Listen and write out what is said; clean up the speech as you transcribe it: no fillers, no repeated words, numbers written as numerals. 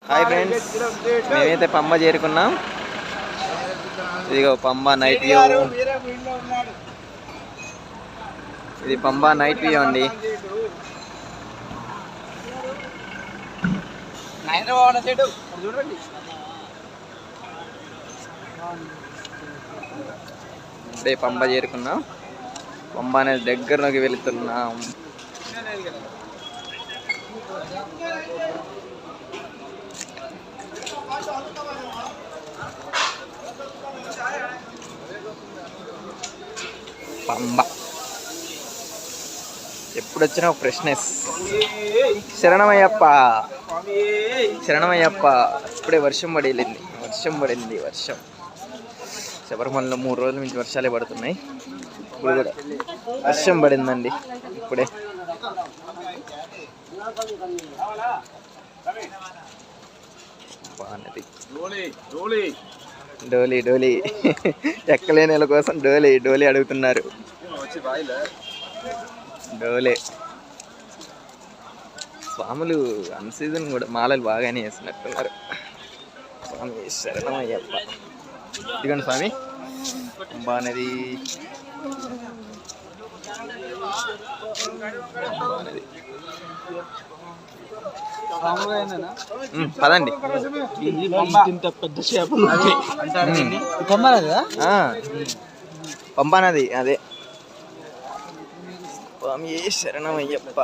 Hi friends, మేమైతే పంబ చేరుకున్నాం. ఇదిగో పంబ నైట్ వ్యూ. ఇది పంబ నైట్ వ్యూ అండి. ఇప్పుడే పంబ చేరుకున్నాం. పంబ అనేది దగ్గరలోకి వెళుతున్నాం. పంబ ఎప్పుడు వచ్చినా ఫ్రెష్నెస్. శరణమయ్యప్ప, శరణమయ్యప్ప. ఇప్పుడే వర్షం పడింది. వర్షం శబరిమలలో 3 రోజుల నుంచి వర్షాలే పడుతున్నాయి. ఇప్పుడు కూడా వర్షం పడిందండి. ఇప్పుడే డోలీ ఎక్కలేని వాళ్ళ కోసం డోలీ అడుగుతున్నారు. డోలే స్వాములు అన్ సీజన్ కూడా మాలలు బాగానే వేసినట్టున్నారు. స్వామి శరణమయ్యప్ప. ఇదిగోండి స్వామి పంబా నది. పదండి. పంబా నది అదే. స్వామి శరణమయ్యప్ప.